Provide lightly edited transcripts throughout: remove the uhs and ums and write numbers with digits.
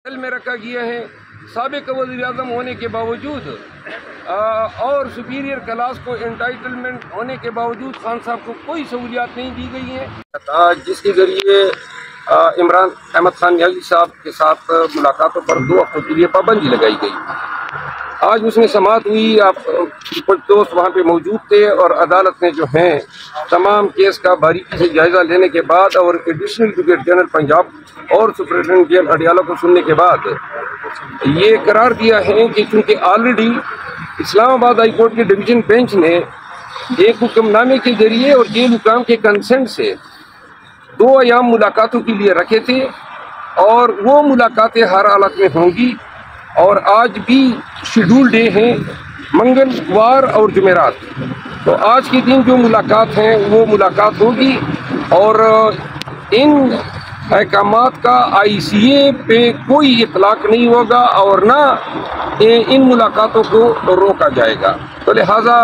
Jail में रखा गया है। साबिक वज़ीर-ए-आज़म होने के बावजूद और सुपीरियर क्लास को एंटाइटलमेंट होने के बावजूद खान साहब को कोई सहूलियात नहीं दी गई हैं, जिसके ज़रिए इमरान अहमद खान नियाज़ी साहब के साथ मुलाकातों पर 2 हफ्तों के लिए पाबंदी लगाई गई। आज उसमें समाअत हुई, आप कुछ दोस्त वहाँ पे मौजूद थे और अदालत ने जो है तमाम केस का बारीकी से जायज़ा लेने के बाद और एडिशनल एडवोकेट जनरल पंजाब और सुपरिटेंडेंट जेल अडियाला को सुनने के बाद ये करार दिया है कि चूँकि ऑलरेडी इस्लामाबाद हाई कोर्ट के डिवीज़न बेंच ने एक हुक्मनामे के जरिए और जेल हुकाम के कंसेंट से 2 अयाम मुलाकातों के लिए रखे थे और वो मुलाकातें हर हालत में होंगी और आज भी शेड्यूल डे हैं, मंगलवार और जुमेरात। तो आज के दिन जो मुलाकात हैं वो मुलाकात होगी और इन अहकामात का ICA पे कोई इतलाक नहीं होगा और ना इन मुलाकातों को रोका जाएगा। तो लिहाजा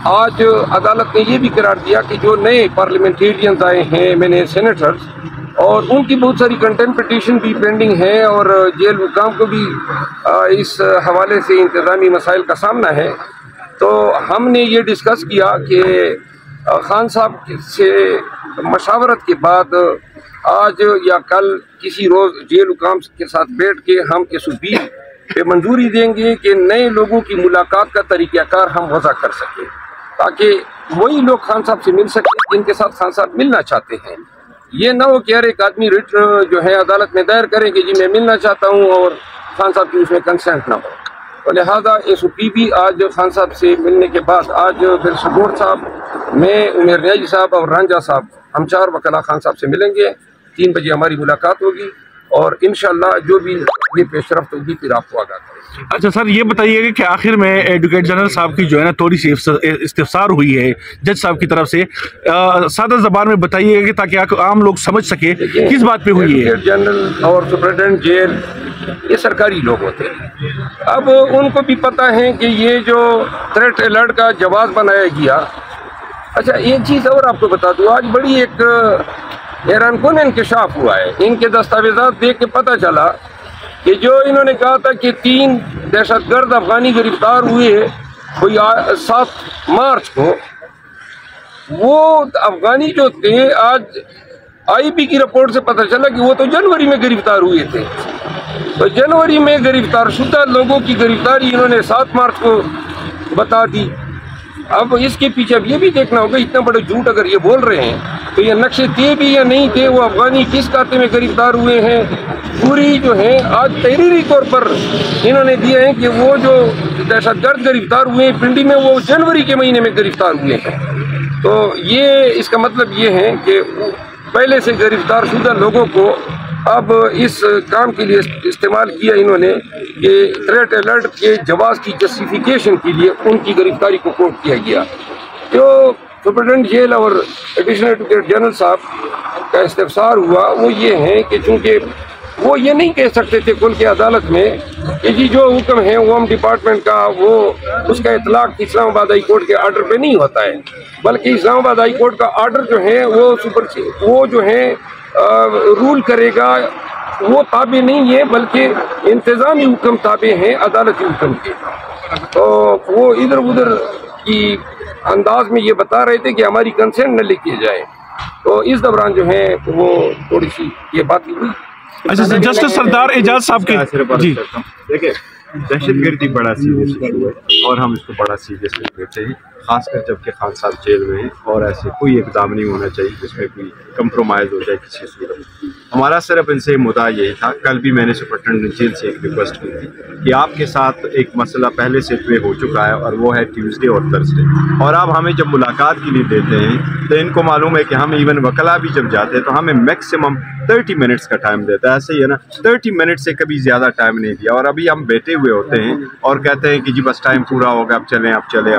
आज अदालत ने ये भी करार दिया कि जो नए पार्लियामेंटेरियंस आए हैं, मैंने सेनेटर्स, और उनकी बहुत सारी कंटेम्प्ट पिटीशन भी पेंडिंग है और जेल हुकाम को भी इस हवाले से इंतज़ामी मसाइल का सामना है। तो हमने ये डिस्कस किया कि खान साहब से मशावरत के बाद आज या कल किसी रोज़ जेल हुकाम के साथ बैठ के हम इस बिल पे मंजूरी देंगे कि नए लोगों की मुलाकात का तरीक़ाकार हम वज़ा कर सकें, ताकि वही लोग खान साहब से मिल सकें जिनके साथ खान साहब मिलना चाहते हैं। ये ना हो कि हर एक आदमी रिट जो है अदालत में दायर करें कि जी मैं मिलना चाहता हूँ और खान साहब की उसमें कंसेंट ना हो। तो लिहाजा SOP भी आज खान साहब से मिलने के बाद आज फिर सगोर साहब, मैं, उमेर नियाज़ी साहब और रांझा साहब, हम 4 वकला खान साहब से मिलेंगे। 3 बजे हमारी मुलाकात होगी और इंशाअल्लाह जो भी ये पेशरफ्त होगी फिर आपको आगाह करेंगे। अच्छा सर, ये बताइएगा कि आखिर में एडवोकेट जनरल साहब की जो है ना थोड़ी सी इस्तिफसार हुई है जज साहब की तरफ से, सादा ज़बान में बताइएगा कि ताकि आम लोग समझ सके किस बात पे हुई है। एडवोकेट जनरल और सुपरिटेंडेंट जेल ये सरकारी लोग होते हैं, अब उनको भी पता है कि ये जो थ्रेट अलर्ट का जवाब बनाया गया। अच्छा एक चीज़ और आपको बता दूँ, आज बड़ी एक हैरानकुन इंकशाफ हुआ है। इनके दस्तावेज़ात देख के पता चला कि जो इन्होंने कहा था कि 3 दहशतगर्द अफगानी गिरफ्तार हुए कोई 7 मार्च को, वो अफगानी जो थे आज IB की रिपोर्ट से पता चला कि वो तो जनवरी में गिरफ्तार हुए थे। तो जनवरी में गिरफ्तार शुदा लोगों की गिरफ्तारी इन्होंने 7 मार्च को बता दी। अब इसके पीछे अब ये भी देखना होगा, इतना बड़ा झूठ अगर ये बोल रहे हैं तो ये नक्शे थे भी या नहीं थे, वो अफगानी किस खाते में गिरफ्तार हुए हैं, पूरी जो है आज तहरीरी तौर पर इन्होंने दिए हैं कि वो जो दहशतगर्द गिरफ्तार हुए हैं पिंडी में वो जनवरी के महीने में गिरफ्तार हुए हैं। तो ये इसका मतलब ये है कि पहले से गिरफ्तार शुदा लोगों को अब इस काम के लिए इस्तेमाल किया इन्होंने कि थ्रेट अलर्ट के जवाब की जस्टिफिकेशन के लिए उनकी गिरफ्तारी को कोर्ट किया गया। जो सुपरिटेंडेंट जेल और एडिशनल एडवोकेट जनरल साहब का इस्तिफसार हुआ वो ये है कि चूँकि वो ये नहीं कह सकते थे खुल के अदालत में कि जी जो हुक्म है होम डिपार्टमेंट का वो उसका इतलाक इस्लामाबाद हाई कोर्ट के आर्डर पे नहीं होता है, बल्कि इस्लामाबाद हाई कोर्ट का आर्डर जो है वो जो है रूल करेगा, वो ताबे नहीं है बल्कि इंतज़ामी हुक्म ताबे हैं अदालती हुक्म के। तो वो इधर उधर की अंदाज में ये बता रहे थे कि हमारी कंसेंट न लिखी जाए। तो इस दौरान जो है वो थोड़ी सी ये बात हुई। अच्छा जस्टिस सरदार एजाज साहब के जी देखिए, दहशतगर्दी बड़ा सीरियस इशू है और हम इसको बड़ा सीरियस लेते हैं, खासकर जबकि खान साहब जेल में हैं और ऐसे कोई इकदाम नहीं होना चाहिए जिसमें कोई कंप्रोमाइज़ हो जाए किसी सूरत में। हमारा सिर्फ इनसे मुद्दा यही था, कल भी मैंने सुपरिटेंडेंट जेल से एक रिक्वेस्ट की थी कि आपके साथ एक मसला पहले से तय हो चुका है और वो है ट्यूसडे और थर्सडे, और आप हमें जब मुलाकात के लिए देते हैं तो इनको मालूम है कि हम इवन वकला भी जब जाते हैं तो हमें मैक्सिमम 30 मिनट्स का टाइम देता है, ऐसे ही है ना, 30 मिनट से कभी ज़्यादा टाइम नहीं दिया। और अभी हम बैठे हुए होते हैं और कहते हैं कि जी बस टाइम पूरा हो गया, अब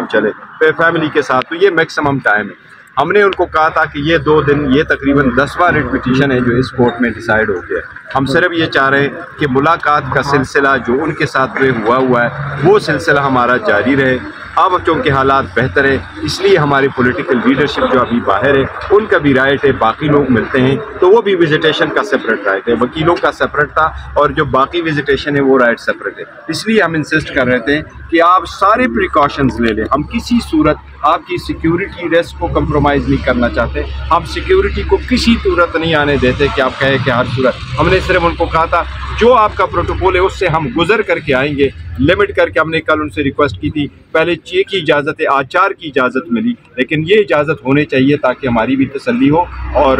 चले फिर फैमिली के साथ, तो ये मैक्सिमम टाइम है। हमने उनको कहा था कि ये 2 दिन, ये तकरीबन 10वां रिट पिटीशन है जो इस कोर्ट में डिसाइड हो गया। हम सिर्फ ये चाह रहे हैं कि मुलाकात का सिलसिला जो उनके साथ हुआ है वो सिलसिला हमारा जारी रहे। اب چونکہ حالات بہتر ہے اس لیے ہماری پولیٹیکل لیڈرشپ جو ابھی باہر ہے ان کا بھی رائٹ ہے، باقی لوگ ملتے ہیں تو وہ بھی وزیٹیشن کا سپریٹ رائٹ ہے، وکیلوں کا سپریٹ تھا اور جو باقی وزیٹیشن ہے وہ رائٹ سپریٹ ہے۔ اس لیے ہم انسسٹ کر رہے تھے کہ آپ سارے پریکاشنز لے لیں، ہم کسی صورت آپ کی سیکیورٹی ریسک کو کمپرومائز نہیں کرنا چاہتے، ہم سیکیورٹی کو کسی صورت نہیں آنے دیتے کہ آپ کہیں کہ ہر صورت، ہم نے صرف ان کو کہا تھا جو آپ کا پروٹوکول ہے اس سے ہم گزر کر کے آئیں گے، لمٹ کر کے ہم نے کل ان سے ریکویسٹ کی تھی، پہلے 6 کی اجازت ہے، آج 4 کی اجازت ملی، لیکن یہ اجازت ہونی چاہیے تاکہ ہماری بھی تسلی ہو اور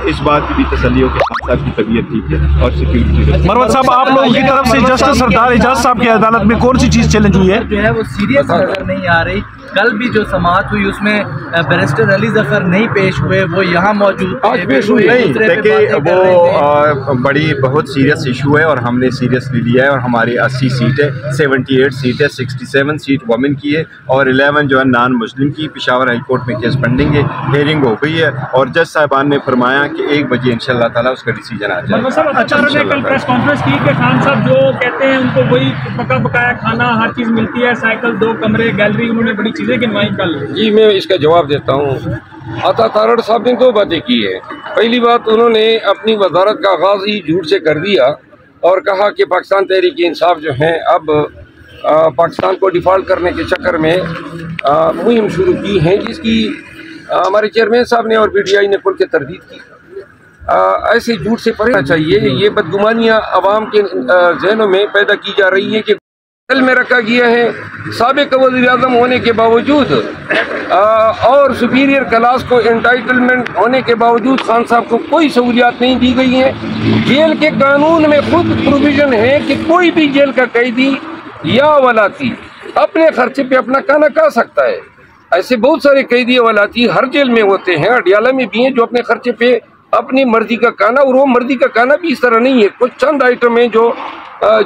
اس بات کی بھی تسلی ہو کہ خان صاحب کی طبیعت ٹھیک ہے اور سیکیورٹی۔ مروت صاحب، آپ لوگوں کی طرف سے جسٹس سردار اعجاز صاحب کی عدالت میں کون سی چیز چیلنج ہوئی ہے؟ جو ہے وہ سیریس نظر نہیں آ رہی، کل بھی جو سماعت ہوئی اس میں بیرسٹر علی ظفر نہیں پیش ہوئے، وہ یہاں موجود نہیں، دیکھیں وہ بڑی بہت سیریس ایشو ہے اور ہم نے سیریسلی لیا ہے اور ہماری 80 سیٹ ہے، 78 سیٹ ہے، 67 سیٹ وومن کی ہے اور 11 جو ہے نان مسلم کی۔ پشاور ہائی کورٹ میں کیس پینڈنگ ہے، ہیئرنگ ہو گئی ہے اور جج صاحبان نے فرمایا کہ 1 بجے انشاءاللہ تعالیٰ اس کا ڈیسیجن آ جائے گا۔ اچانک کل پریس کانفرنس کی کہ خان صاحب جو کہتے ہیں ان کو وہی پکا پکایا کھانا ہر چیز ملتی ہے، سائیکل 2 کمرے گیلری، انہوں نے بڑی چیزیں گنوائی کل۔ جی میں اس کا جواب دیتا ہوں۔ عطا تارڑ صاحب نے 2 باتیں کی ہے۔ پہلی بات، انہوں نے اپنی وزارت کا آغاز ہی جھوٹ سے کر دیا اور کہا کہ پاکستان تحریک انصاف جو ہیں اب پاکستان کو ڈیفالٹ کرنے کے چکر میں مہم شروع کی ہیں، جس کی ہمارے چیئرمین صاحب نے اور پی ٹی آئی نے کھل کے تردید کی۔ ایسے جھوٹ سے پرہیز کرنا چاہیے۔ یہ بدگمانیاں عوام کے ذہنوں میں پیدا کی جا رہی ہیں کہ دل میں رکھا گیا ہے سابق وزیر اعظم ہونے کے باوجود اور سپیریئر کلاس کو انٹائٹلمنٹ ہونے کے باوجود خان صاحب کو کوئی سہولیات نہیں دی گئی ہیں۔ جیل کے قانون میں خود پروویژن ہے کہ کوئی بھی جیل کا قیدی یا ولاتی اپنے خرچے پہ اپنا کھانا کھا سکتا ہے۔ ایسے بہت سارے قیدی ولاتی ہر جیل میں ہوتے ہیں، اڈیالہ میں بھی ہیں، جو اپنے خرچے پہ اپنی مرضی کا کھانا، اور وہ مرضی کا کھانا بھی اس طرح نہیں ہے، کچھ چند آئٹم ہیں جو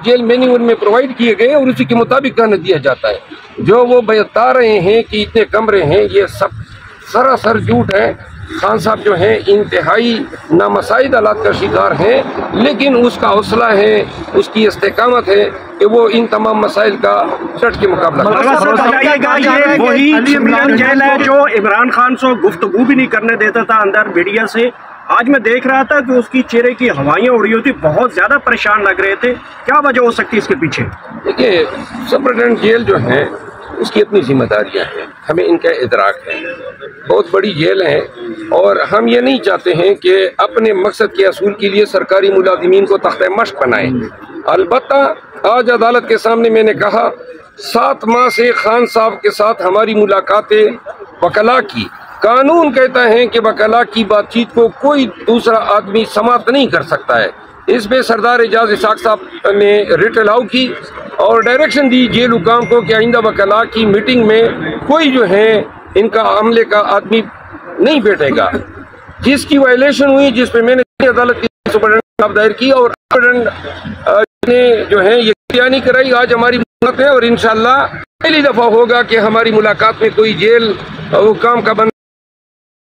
جیل مینیو میں پرووائڈ کیے گئے اور اسی کے مطابق کھانا دیا جاتا ہے۔ جو وہ بتا رہے ہیں کہ اتنے کمرے ہیں، یہ سب سراسر جھوٹ ہے۔ خان صاحب جو ہیں انتہائی نامساعد حالات کا شکار ہیں، لیکن اس کا حوصلہ ہے، اس کی استقامت ہے کہ وہ ان تمام مسائل کا ڈٹ کے مقابلہ کرے۔ یہ وہی عمران جیل ہے جو عمران خان سے گفتگو بھی نہیں کرنے دیتا تھا اندر میڈیا سے۔ آج میں دیکھ رہا تھا کہ اس کی چہرے کی ہوائیاں اڑی ہوئی تھی، بہت زیادہ پریشان لگ رہے تھے، کیا وجہ ہو سکتی ہے اس کے پیچھے؟ دیکھیے، سپرنٹینڈنٹ جیل جو ہے اس کی اپنی ذمہ داریاں ہیں، ہمیں ان کا ادراک ہے، بہت بڑی جیل ہے اور ہم یہ نہیں چاہتے ہیں کہ اپنے مقصد کے حصول کے لیے سرکاری ملازمین کو تختہ مشق بنائیں۔ البتہ آج عدالت کے سامنے میں نے کہا 7 ماہ سے خان صاحب کے ساتھ ہماری ملاقاتیں وکلاء کی، قانون کہتا ہے کہ وکلاء کی بات چیت کو کوئی دوسرا آدمی سماعت نہیں کر سکتا ہے۔ اس پہ سردار اعجاز اسحاق صاحب نے ریٹ الاؤ کی اور ڈائریکشن دی جیل حکام کو کہ آئندہ وکلاء کی میٹنگ میں کوئی جو ہے ان کا عملے کا آدمی نہیں بیٹھے گا، جس کی وائلیشن ہوئی، جس پہ میں نے عدالت کی سپرنٹینڈنٹ دائر کی اور نے جو ہے یہ بیانی کرائی۔ آج ہماری ملاقات ہے اور انشاءاللہ پہلی دفعہ ہوگا کہ ہماری ملاقات میں کوئی جیل حکام کا بند